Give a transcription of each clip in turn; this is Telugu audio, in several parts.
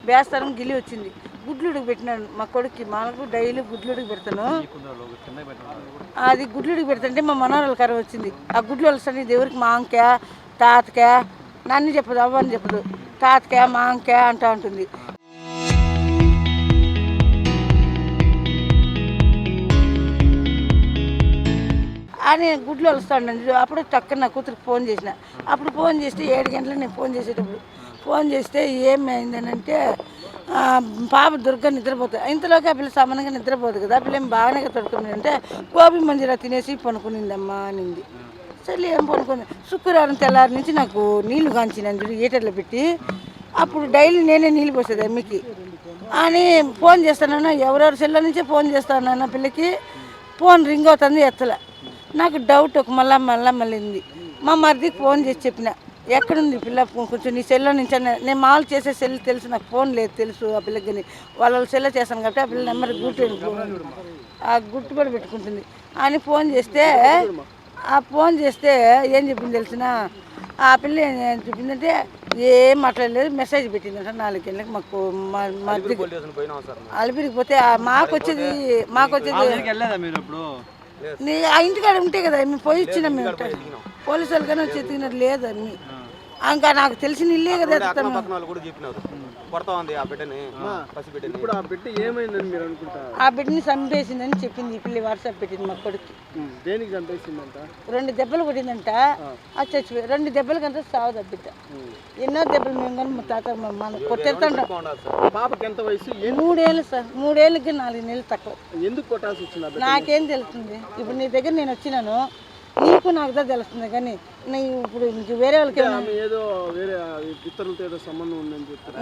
బేస్తారం గిలి వచ్చింది. గుడ్లుడికి పెట్టినాను మా కొడుక్కి. మాకు డైలీ గుడ్లుడికి పెడతాను. అది గుడ్లుడికి పెడతాంటే మా మనవరాల కర వచ్చింది. ఆ గుడ్లు వలసని దేవుడికి మా అంకా తాతకా నన్ను చెప్పదు, అవ్వని చెప్పదు, తాతకా మా అంకా అంటూ ఉంటుంది. అని గుడ్లు వలుస్తాను. అప్పుడు టక్కన నా కూతురికి ఫోన్ చేసిన. అప్పుడు ఫోన్ చేస్తే 7 గంటలకు నేను ఫోన్ చేసేటప్పుడు ఫోన్ చేస్తే ఏమైందనంటే పాప దుర్గా నిద్రపోతుంది. ఇంతలోకి ఆ పిల్ల సామాన్యంగా నిద్రపోదు కదా, ఆ పిల్ల ఏం బాగానే తడుకుని అంటే గోబీ మంజీరా తినేసి పనుకునిందమ్మా అనింది. సరే ఏం పనుకుంది. శుక్రవారం తెల్లారి నుంచి నాకు నీళ్లు కాంచినాను చూడు హీటర్లో పెట్టి. అప్పుడు డైలీ నేనే నీళ్ళు పోసేది అమ్మకి అని ఫోన్ చేస్తానన్నా. ఎవరెవరి సెల్ల నుంచే ఫోన్ చేస్తానన్న పిల్లకి. ఫోన్ రింగ్ అవుతుంది, ఎత్తలే. నాకు డౌట్ ఒక మళ్ళీ మా మరిదికి ఫోన్ చేసి చెప్పిన, ఎక్కడుంది పిల్ల కొంచెం నీ సెల్లో నుంచి నేను మామూలు చేసే సెల్ తెలుసు, నాకు ఫోన్ లేదు తెలుసు ఆ పిల్లకి. వాళ్ళ సెల్లో చేస్తాను కాబట్టి ఆ పిల్ల నెంబర్ గుర్తు కూడా పెట్టుకుంటుంది అని ఫోన్ చేస్తే ఏం చెప్పింది తెలిసిన ఆ పిల్ల ఏం చెప్పిందంటే ఏం మాట్లాడలేదు, మెసేజ్ పెట్టిందంట 4 గంటలకు. మాకు మరిదికి అలిపిరికి పోతే మాకు వచ్చేది నీ ఆ ఇంటికాడ ఉంటే కదా మేము పోయి ఇచ్చినాం. మేము పోలీసు వాళ్ళు కానీ వచ్చి ఎత్తికినట్టు లేదు అన్ని. ఇంకా నాకు తెలిసిన ఇల్లే కదా. ఆ బిడ్డని చంపేసిందని చెప్పింది ఈ పిల్లి. వాట్సాప్ పెట్టింది మా కొడుకు. 2 దెబ్బలు కొట్టిందంట. అది చచ్చిపోయి 2 దెబ్బలకంతా సావదు ఆ బిడ్డ. ఎన్నో దెబ్బలు మేము కానీ మా తాత కొట్టేస్తాంటాం. 3 ఏళ్ళు సార్. 3 ఏళ్ళకి 4 నెలలు తక్కువ. ఎందుకు కొట్టాల్సి వచ్చింది నాకేం తెలుస్తుంది. ఇప్పుడు నీ దగ్గర నేను వచ్చినాను, నీకు నాకు తెలుస్తుంది కానీ ఇప్పుడు ఇంక వేరే వాళ్ళకి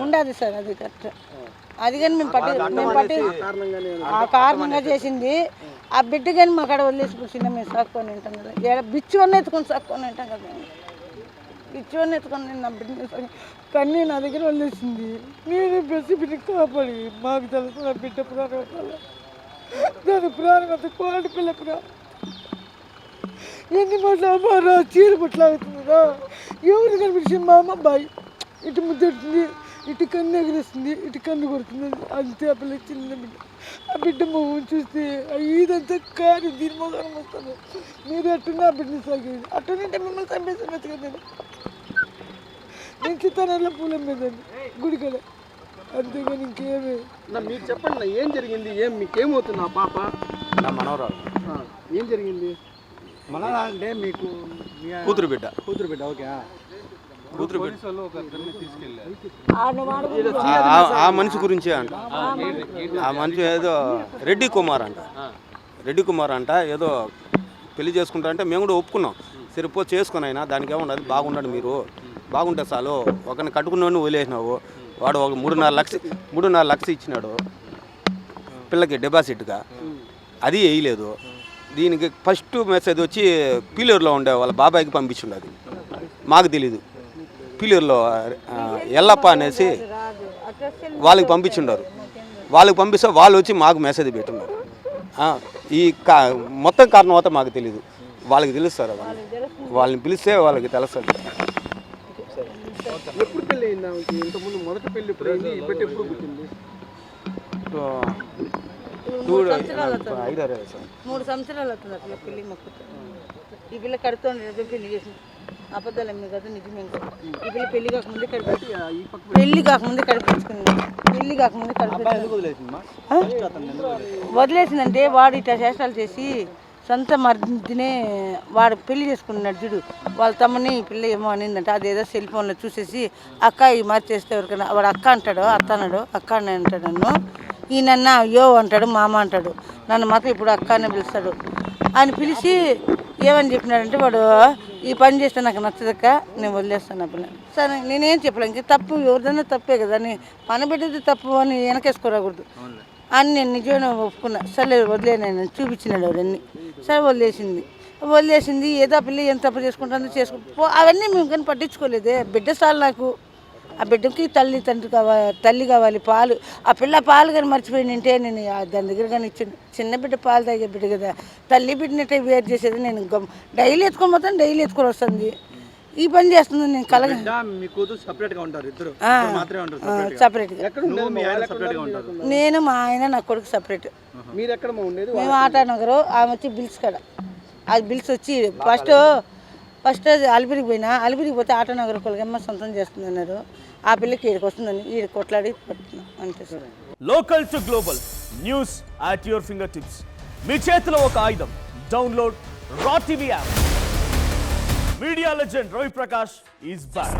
ఉండదు సార్. అది కరెక్ట్. అది కానీ మేము పట్టి ఆ కారణంగా చేసింది. ఆ బిడ్డ కానీ మా కాడ వదిలేసి కూర్చున్నా మేము సాక్కొని ఉంటాం కదా. బిచ్చువన్నీ ఎత్తుకొని సాక్కొని ఉంటాం కదా. బిచ్చువన్నీ ఎత్తుకొని నా బిడ్డ కన్నీ నా దగ్గర వదిలేసింది. నేను బెసి బిడ్డ కాపాడి మాకు తెలుసు నా బిడ్డ పురాణం దాని పురాణం అంత కోడి పిల్ల పురాణం. ఎన్ని మాటలు చీర పుట్ల అవుతుందా. ఎవరు కనిపించింది మా అమ్మ బాయ్ ఇటు ముద్దెడుతుంది, ఇటు కన్ను ఎగిరేస్తుంది, ఇటు కన్ను కొడుతుంది. అంతే ఆ పిల్ల చిన్న బిడ్డ. ఆ బిడ్డ మొహం చూస్తే ఇదంతా కాదు దీని మొహం వస్తాను. మీరు అట్టున్న ఆ బిడ్డని సాగేది. అట్టునంటే మిమ్మల్ని చంపేసి కదా. నేను చిత్తానల్లో పూలం మీదండి గుడికడ. అంతేగాని ఇంకేమే. మీరు చెప్పండి ఏం జరిగింది, మీకేమవుతుంది? ఆ పాప నా మనవరాలు. ఏం జరిగింది? మనవరా అంటే మీకు కూతురు బిడ్డ. ఓకే. కూతురు బిడ్డ తీసుకెళ్ళారు. ఆ మనిషి గురించే అంట. ఆ మనిషి ఏదో రెడ్డి కుమార్ అంట ఏదో పెళ్లి చేసుకుంటా అంటే మేము కూడా ఒప్పుకున్నాం. సరిపో చేసుకుని అయినా దానికి ఏమన్నది బాగుండండి, మీరు బాగుంటే చాలు. ఒకరిని కట్టుకున్నవాడిని వదిలేసినావు. వాడు ఒక 3.5 లక్షలు ఇచ్చినాడు పిల్లకి డిపాజిట్గా, అది వేయలేదు. దీనికి ఫస్ట్ మెసేజ్ వచ్చి పీలూరులో ఉండే వాళ్ళ బాబాయికి పంపించుండదు, మాకు తెలీదు. పీలూరులో ఎల్లప్ప అనేసి వాళ్ళకి పంపించుండారు. వాళ్ళకి పంపిస్తే వాళ్ళు వచ్చి మాకు మెసేజ్ పెట్టున్నారు. ఈ మొత్తం కారణం అవుతా మాకు తెలీదు, వాళ్ళకి తెలుస్తారు. వాళ్ళని పిలిస్తే వాళ్ళకి తెలుస్తుంది. ఎప్పుడు పెళ్ళి అయిందా? ఇంతకుముందు మొదటి పెళ్ళి ఎప్పుడు అయింది? ఇప్పటి ఎప్పుడు పుట్టింది? 3 సంవత్సరాలు అవుతుంది అట్లా పెళ్ళి. మాకు ఈ పిల్ల కడుతుండే పెళ్లి చేసింది. అబద్ధాలు ఏమి కదా, నిజమే కదా. ఈ పిల్ల పెళ్లి కాకముందే వదిలేసిందంటే వాడు ఇట్లా చేష్టాలు చేసి సొంత మర్దినే వాడు పెళ్లి చేసుకున్నాడు చూడు. వాళ్ళ తమ్ముని పిల్ల ఏమో అనిందంట. అదేదో సెల్ ఫోన్లో చూసేసి అక్క ఈ మరి చేస్తే ఎవరికైనా వాడు అక్క అంటాడు, అత్త అన్నాడు, అక్క అని అంటాడు. నన్ను ఈయనన్నా యో అంటాడు, మామ అంటాడు. నన్ను మాత్రం ఇప్పుడు అక్క అనే పిలుస్తాడు. ఆయన పిలిచి ఏమని చెప్పినాడంటే, వాడు ఈ పని చేస్తే నాకు నచ్చదక్క, నేను వదిలేస్తాను ఆ పిల్ల. సరే నేనేం చెప్పలేను, ఇంక తప్పు ఎవరిదైనా తప్పే కదా. మన బిడ్డది తప్పు అని వెనకేసుకోరాకూడదు అని నేను నిజమే ఒప్పుకున్నా. సరే వదిలేను చూపించినాడు అవన్నీ. సరే వదిలేసింది. ఏదో పిల్ల ఏం తప్పు చేసుకుంటుందో చేసుకుంటూ అవన్నీ మేము కానీ పట్టించుకోలేదే. బిడ్డ చాలు నాకు. ఆ బిడ్డకి తల్లి కావాలి, పాలు. ఆ పిల్ల పాలు కానీ మర్చిపోయిందంటే నేను దాని దగ్గర కానీ ఇచ్చింది. చిన్న బిడ్డ పాలు తాగే బిడ్డ కదా, తల్లి బిడ్డనట్టే వేరు చేసేది. నేను డైలీ ఎత్తుకొని పోతాను, డైలీ ఎత్తుకొని వస్తుంది. ఈ పని చేస్తుంది నేను కలగ మీ కూతురు సపరేట్ గా ఉంటారు, ఇద్దరు మాత్రమే ఉంటారు సపరేట్గా. ఎక్కడ ఉండేది మీ ఆయన సపరేట్ గా ఉంటారు. నేను మా ఆయన నా కొడుకు సపరేట్. మీరు ఎక్కడ ఉండేది? మేము ఆటానగరు, ఆమె వచ్చి బిల్స్ కాడ. అది బిల్స్ వచ్చి ఫస్ట్ అలిపిరికి పోయినా, అలిపిరికి పోతే ఆటానగర్ కొలగమ్మ సొంతం చేస్తుంది అన్నారు. ఆ పిల్లకి ఈడికి వస్తుందని ఈడ కొట్లాడి పడుతున్నా అంతే sir. Local to global news at your fingertips. మీ చేతిలో ఒక ఆయుధం. డౌన్లోడ్ రా TV app. Media legend Ravi Prakash is back.